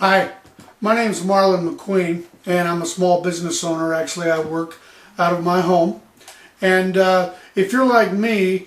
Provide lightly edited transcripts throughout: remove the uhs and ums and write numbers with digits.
Hi, my name's Marlon McQueen, and I'm a small business owner. Actually, I work out of my home. And if you're like me,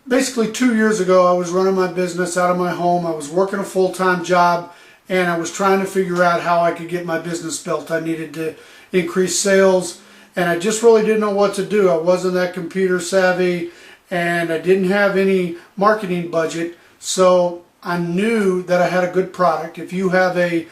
basically 2 years ago I was running my business out of my home. I was working a full-time job, and I was trying to figure out how I could get my business built. I needed to increase sales, and I just really didn't know what to do. I wasn't that computer savvy, and I didn't have any marketing budget, so I knew that I had a good product. If you have a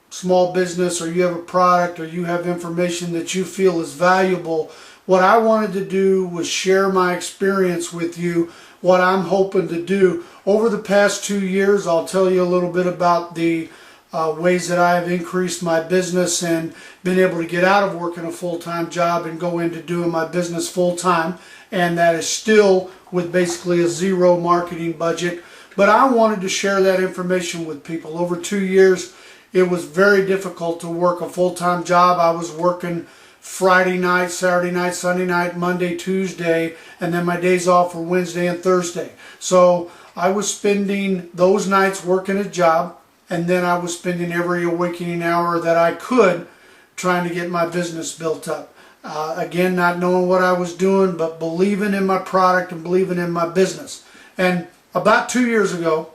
small business, or you have a product, or you have information that you feel is valuable, what I wanted to do was share my experience with you, what I'm hoping to do. Over the past 2 years, I'll tell you a little bit about the ways that I have increased my business and been able to get out of working a full-time job and go into doing my business full-time, and that is still with basically a zero marketing budget. But I wanted to share that information with people. Over 2 years, it was very difficult to work a full-time job. I was working Friday night, Saturday night, Sunday night, Monday, Tuesday, and then my days off were Wednesday and Thursday. So I was spending those nights working a job, and then I was spending every awakening hour that I could trying to get my business built up. Again, not knowing what I was doing, but believing in my product and believing in my business. And about 2 years ago,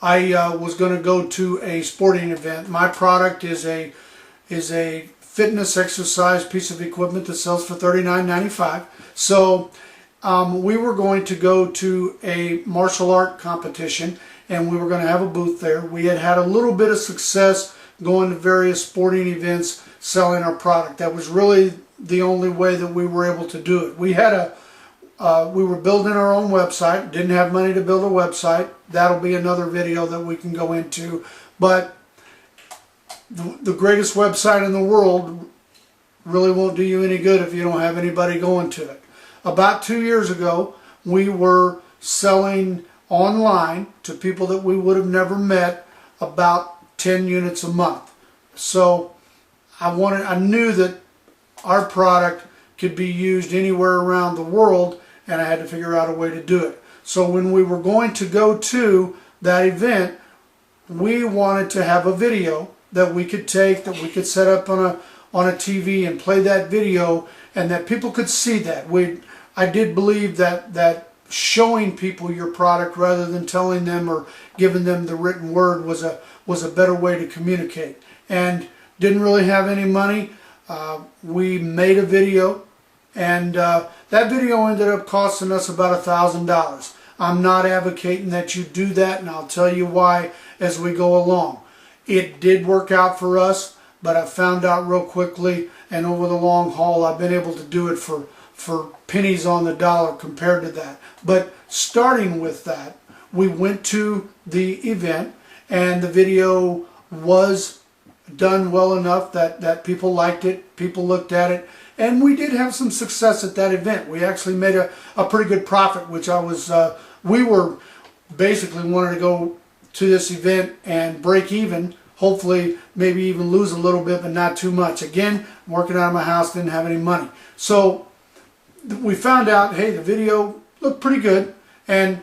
I was going to go to a sporting event. My product is a fitness exercise piece of equipment that sells for $39.95. So we were going to go to a martial art competition, and we were going to have a booth there. We had had a little bit of success going to various sporting events selling our product. That was really the only way that we were able to do it. We were building our own website, didn't have money to build a website. That'll be another video that we can go into. But the greatest website in the world really won't do you any good if you don't have anybody going to it. About 2 years ago, we were selling online to people that we would have never met about 10 units a month. So I knew that our product could be used anywhere around the world, and I had to figure out a way to do it. So when we were going to go to that event, we wanted to have a video that we could take, that we could set up on a TV and play that video, and that people could see that. I did believe that showing people your product rather than telling them or giving them the written word was a better way to communicate. And didn't really have any money. We made a video, and that video ended up costing us about $1,000. I'm not advocating that you do that, and I'll tell you why as we go along. It did work out for us, but I found out real quickly, and over the long haul, I've been able to do it for pennies on the dollar compared to that. But starting with that, we went to the event, and the video was done well enough that people liked it, people looked at it, and we did have some success at that event. We actually made a pretty good profit, which we were basically wanting to go to this event and break even, hopefully maybe even lose a little bit, but not too much. Again, working out of my house, didn't have any money. So we found out, hey, the video looked pretty good, and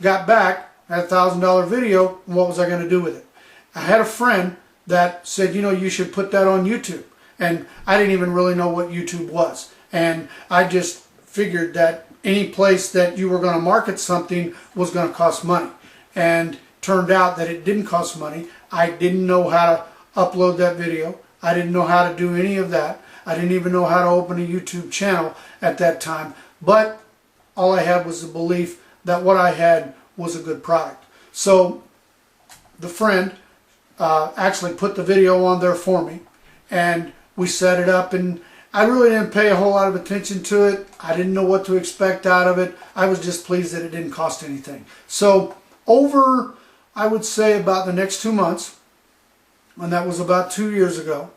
got back, had a $1,000 video, and what was I going to do with it? I had a friend that said, you know, you should put that on YouTube. And I didn't even really know what YouTube was. And I just figured that any place that you were going to market something was going to cost money. And turned out that it didn't cost money. I didn't know how to upload that video. I didn't know how to do any of that. I didn't even know how to open a YouTube channel at that time. But all I had was the belief that what I had was a good product. So the friend actually put the video on there for me, and we set it up, and I really didn't pay a whole lot of attention to it. I didn't know what to expect out of it. I was just pleased that it didn't cost anything. So over, I would say, about the next 2 months, and that was about 2 years ago,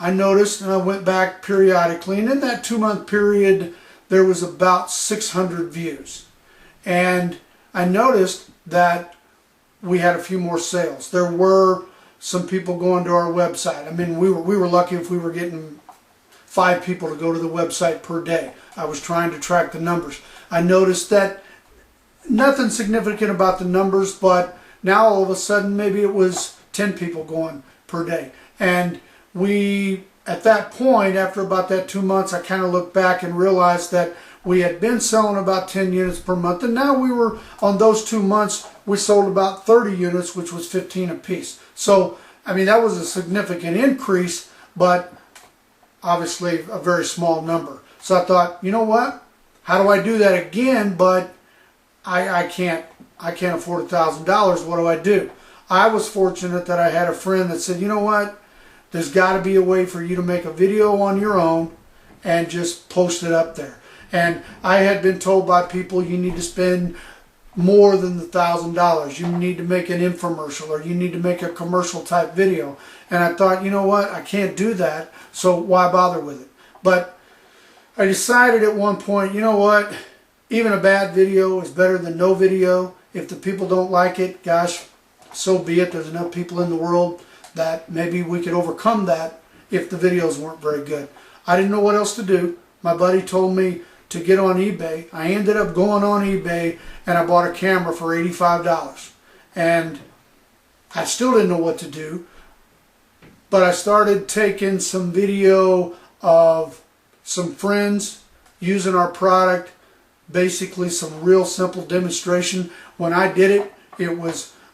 I noticed, and I went back periodically, and in that 2-month period there was about 600 views. And I noticed that we had a few more sales. There were some people going to our website. I mean, we were lucky if we were getting 5 people to go to the website per day. I was trying to track the numbers. I noticed that nothing significant about the numbers, but Now all of a sudden maybe it was 10 people going per day. And we, at that point, after about that 2 months, I kind of looked back and realized that we had been selling about 10 units per month, and now we were, on those 2 months, we sold about 30 units, which was 15 apiece. So, I mean, that was a significant increase, but obviously a very small number. So I thought, you know what? How do I do that again? But I can't afford $1,000. What do I do? I was fortunate that I had a friend that said, you know what? There's got to be a way for you to make a video on your own and just post it up there. And I had been told by people, you need to spend more than the $1,000. You need to make an infomercial, or you need to make a commercial type video. And I thought, you know what? I can't do that, so why bother with it? But I decided at one point, you know what? Even a bad video is better than no video. If the people don't like it, gosh, so be it. There's enough people in the world that maybe we could overcome that if the videos weren't very good. I didn't know what else to do. My buddy told me to get on eBay. I ended up going on eBay and I bought a camera for $85. And I still didn't know what to do, but I started taking some video of some friends using our product, basically some real simple demonstration. When I did it,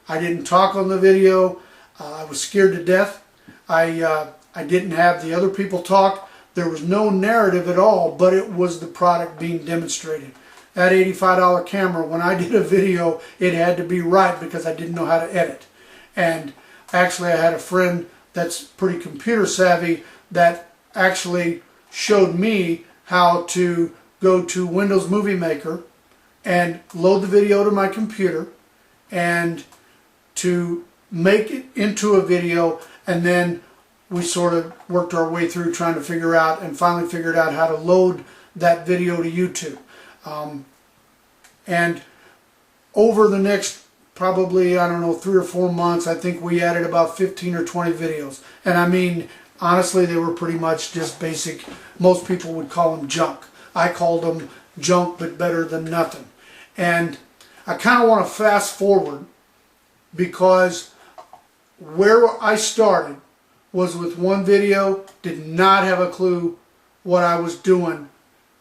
I didn't talk on the video. I was scared to death. I didn't have the other people talk. There was no narrative at all, but it was the product being demonstrated. That $85 camera, when I did a video, it had to be right because I didn't know how to edit. And actually I had a friend that's pretty computer savvy that actually showed me how to go to Windows Movie Maker and load the video to my computer and to make it into a video, and then we sort of worked our way through trying to figure out, and finally figured out how to load that video to YouTube. And over the next probably, I don't know, 3 or 4 months, I think we added about 15 or 20 videos. And I mean, honestly, they were pretty much just basic. Most people would call them junk. I called them junk, but better than nothing. And I kind of want to fast forward, because where I started was with one video, did not have a clue what I was doing,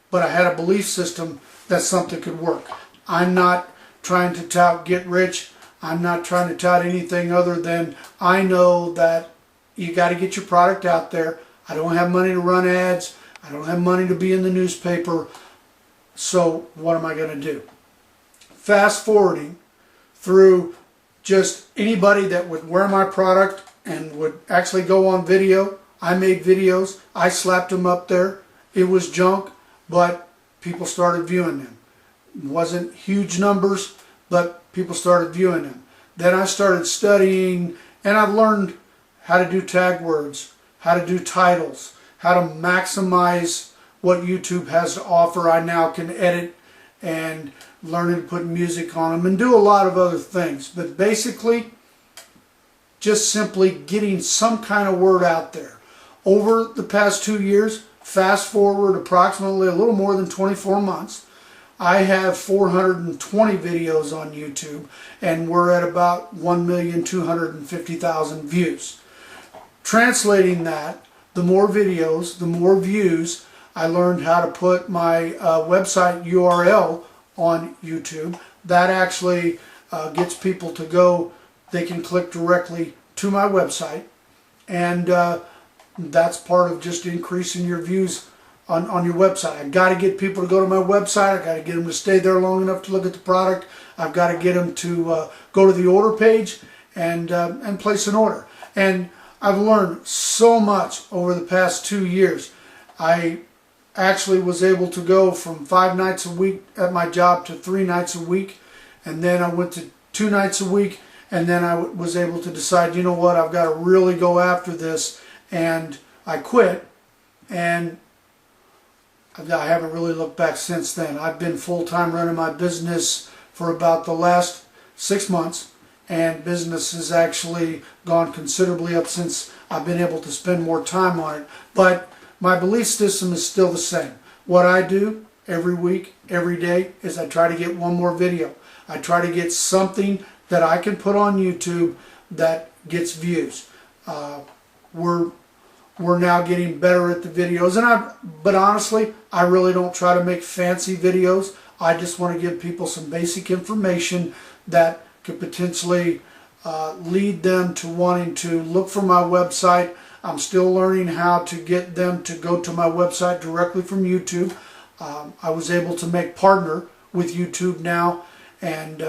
but I had a belief system that something could work. I'm not trying to tout get rich. I'm not trying to tout anything other than I know that you got to get your product out there. I don't have money to run ads. I don't have money to be in the newspaper. So what am I going to do? Fast forwarding through just anybody that would wear my product and would actually go on video. I made videos. I slapped them up there. It was junk, but people started viewing them. It wasn't huge numbers, but people started viewing them. Then I started studying, and I've learned how to do tag words, how to do titles, how to maximize what YouTube has to offer. I now can edit and learning to put music on them and do a lot of other things. But basically, just simply getting some kind of word out there. Over the past 2 years, fast forward approximately a little more than 24 months, I have 420 videos on YouTube, and we're at about 1,250,000 views. Translating that, the more videos, the more views. I learned how to put my website URL on YouTube. That actually gets people to go, they can click directly to my website, and that's part of just increasing your views on your website. I've got to get people to go to my website. I've got to get them to stay there long enough to look at the product. I've got to get them to go to the order page and place an order. And I've learned so much over the past 2 years. I actually was able to go from 5 nights a week at my job to 3 nights a week, and then I went to 2 nights a week, and then I was able to decide, you know what, I've got to really go after this, and I quit, and I haven't really looked back since then. I've been full-time running my business for about the last 6 months, and business has actually gone considerably up since I've been able to spend more time on it. But my belief system is still the same. What I do every week, every day, is I try to get one more video. I try to get something that I can put on YouTube that gets views. We're now getting better at the videos, but honestly, I really don't try to make fancy videos. I just want to give people some basic information that could potentially lead them to wanting to look for my website. I'm still learning how to get them to go to my website directly from YouTube. I was able to make partner with YouTube now, and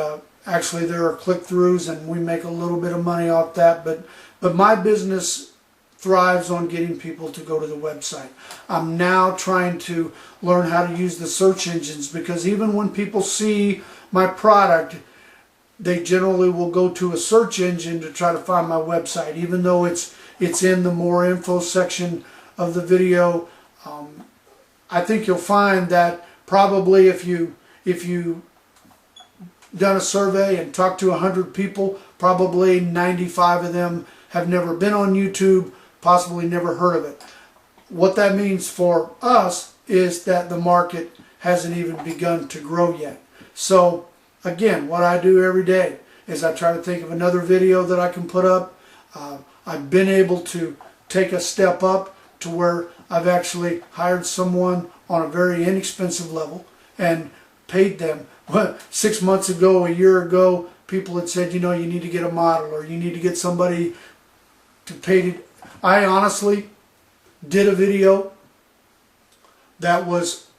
actually there are click-throughs and we make a little bit of money off that, but my business thrives on getting people to go to the website. I'm now trying to learn how to use the search engines, because even when people see my product, they generally will go to a search engine to try to find my website, even though it's in the more info section of the video. I think you'll find that probably if you done a survey and talked to 100 people, probably 95 of them have never been on YouTube, possibly never heard of it. What that means for us is that the market hasn't even begun to grow yet. So again, what I do every day is I try to think of another video that I can put up. I've been able to take a step up to where I've actually hired someone on a very inexpensive level and paid them. 6 months ago, a year ago, people had said, you know, you need to get a model or you need to get somebody to pay to. I honestly did a video that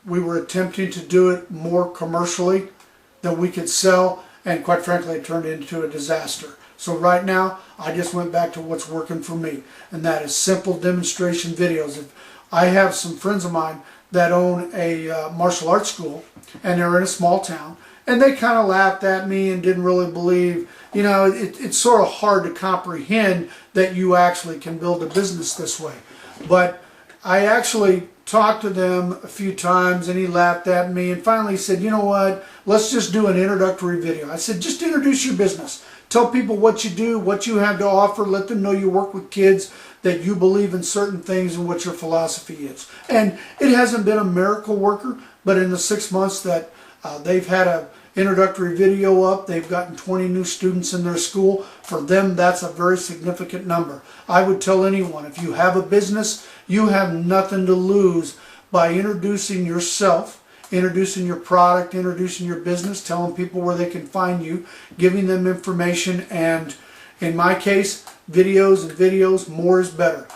we were attempting to do it more commercially that we could sell, and quite frankly it turned into a disaster. So right now I just went back to what's working for me, and that is simple demonstration videos. I have some friends of mine that own a martial arts school, and they're in a small town, and they kind of laughed at me and didn't really believe, you know, it's sort of hard to comprehend that you actually can build a business this way. But I actually talked to them a few times, and he laughed at me and finally said, you know what, let's just do an introductory video. I said, just introduce your business. Tell people what you do, what you have to offer. Let them know you work with kids, that you believe in certain things and what your philosophy is. And it hasn't been a miracle worker, but in the 6 months that they've had an introductory video up, they've gotten 20 new students in their school. For them, that's a very significant number. I would tell anyone, if you have a business, you have nothing to lose by introducing yourself, introducing your product, introducing your business, telling people where they can find you, giving them information, and in my case, videos and videos, more is better.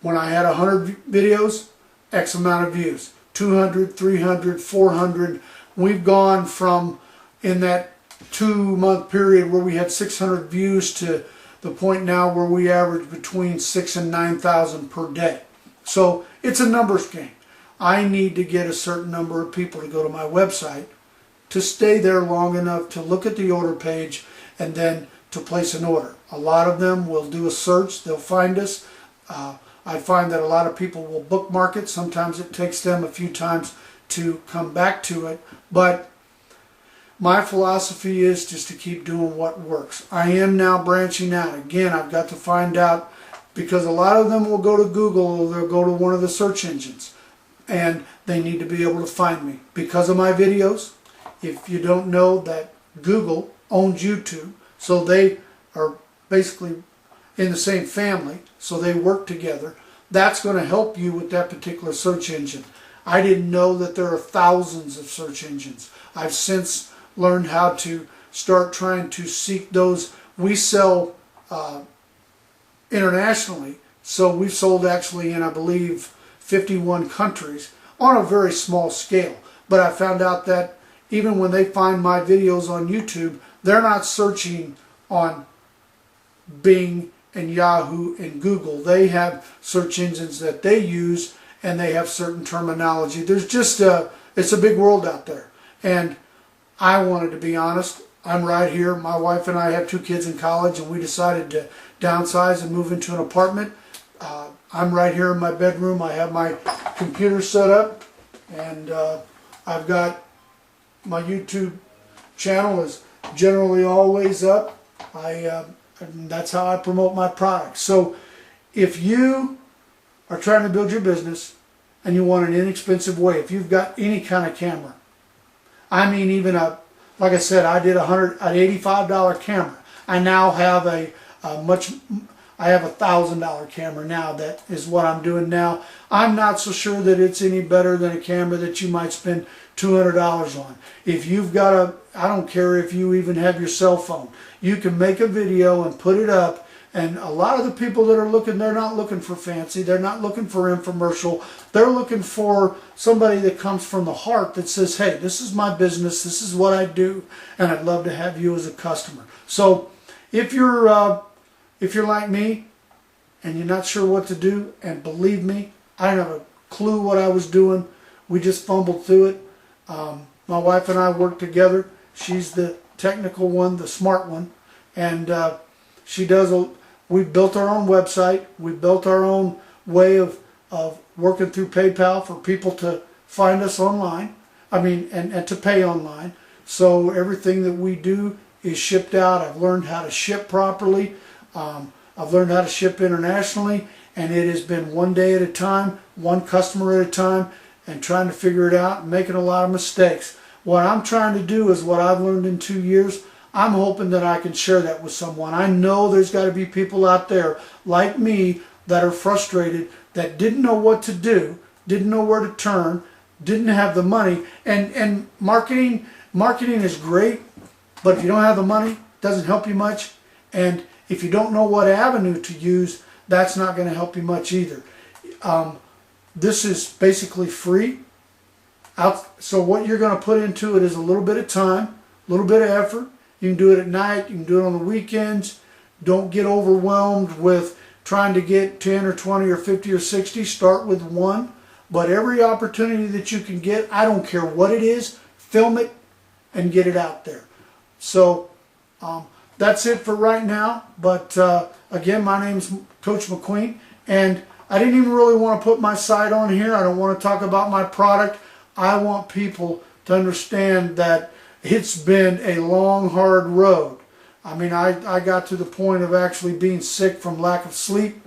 When I had 100 videos, X amount of views, 200, 300, 400. We've gone from, in that 2-month period where we had 600 views, to the point now where we average between 6,000 and 9,000 per day. So it's a numbers game. I need to get a certain number of people to go to my website, to stay there long enough to look at the order page, and then to place an order. A lot of them will do a search, they'll find us. I find that a lot of people will bookmark it. Sometimes it takes them a few times to come back to it, but my philosophy is just to keep doing what works. I am now branching out. Again, I've got to find out, because a lot of them will go to Google or they'll go to one of the search engines, and they need to be able to find me because of my videos. If you don't know that Google owns YouTube, so they are basically in the same family, so they work together, that's going to help you with that particular search engine. I didn't know that there are thousands of search engines. I've since learned how to start trying to seek those. We sell internationally, so we've sold actually in, I believe, 51 countries on a very small scale. But I found out that even when they find my videos on YouTube, they're not searching on Bing and Yahoo and Google. They have search engines that they use, and they have certain terminology. There's just it's a big world out there. And I wanted to be honest. I'm right here. My wife and I have 2 kids in college, and we decided to downsize and move into an apartment. I'm right here in my bedroom. I have my computer set up, and I've got my YouTube channel is generally always up. And that's how I promote my products. So if you are trying to build your business and you want an inexpensive way, if you've got any kind of camera, I mean, even like I said, I did an $85 camera. I now have I have $1,000 camera now. That is what I'm doing now. I'm not so sure that it's any better than a camera that you might spend $200 on. If you've got I don't care if you even have your cell phone. You can make a video and put it up, and a lot of the people that are looking, they're not looking for fancy. They're not looking for infomercial. They're looking for somebody that comes from the heart that says, hey, this is my business. This is what I do, and I'd love to have you as a customer. So if you're like me and you're not sure what to do, and believe me, I didn't have a clue what I was doing. We just fumbled through it. My wife and I work together. She's the technical one, the smart one, and we built our own website. We built our own way of working through PayPal for people to find us online. And to pay online. So everything that we do is shipped out. I've learned how to ship properly. I've learned how to ship internationally, and it has been one day at a time, one customer at a time, and trying to figure it out and making a lot of mistakes. What I'm trying to do is what I've learned in 2 years. I'm hoping that I can share that with someone. I know there's got to be people out there like me that are frustrated, that didn't know what to do, didn't know where to turn, didn't have the money. And marketing is great, but if you don't have the money, it doesn't help you much. And if you don't know what avenue to use, that's not going to help you much either. This is basically free. So what you're going to put into it is a little bit of time, a little bit of effort. You can do it at night. You can do it on the weekends. Don't get overwhelmed with trying to get 10 or 20 or 50 or 60. Start with one. But every opportunity that you can get, I don't care what it is, film it and get it out there. So that's it for right now. But again, my name's Coach McQueen, and I didn't even really want to put my site on here. I don't want to talk about my product. I want people to understand that it's been a long, hard road. I got to the point of actually being sick from lack of sleep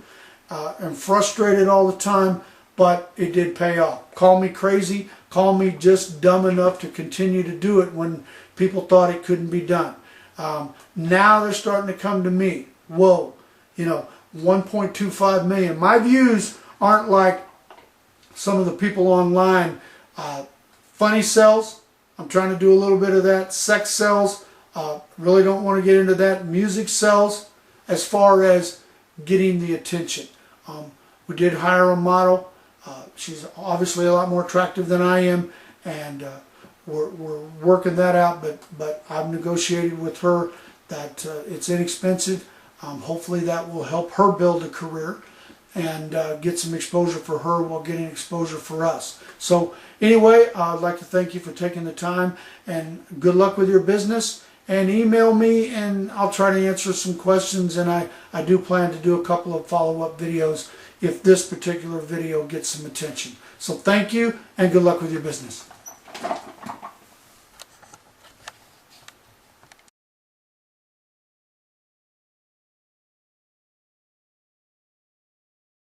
and frustrated all the time, but it did pay off. Call me crazy, call me just dumb enough to continue to do it when people thought it couldn't be done. Now they're starting to come to me. Whoa, 1.25 million. My views aren't like some of the people online. Funny sells, I'm trying to do a little bit of that. Sex sells, really don't want to get into that. Music sells as far as getting the attention. We did hire a model. She's obviously a lot more attractive than I am, and we're working that out, but I've negotiated with her that it's inexpensive. Hopefully that will help her build a career and get some exposure for her while getting exposure for us. So anyway, I'd like to thank you for taking the time, and good luck with your business. And email me and I'll try to answer some questions, and I do plan to do a couple of follow-up videos if this particular video gets some attention. So thank you and good luck with your business.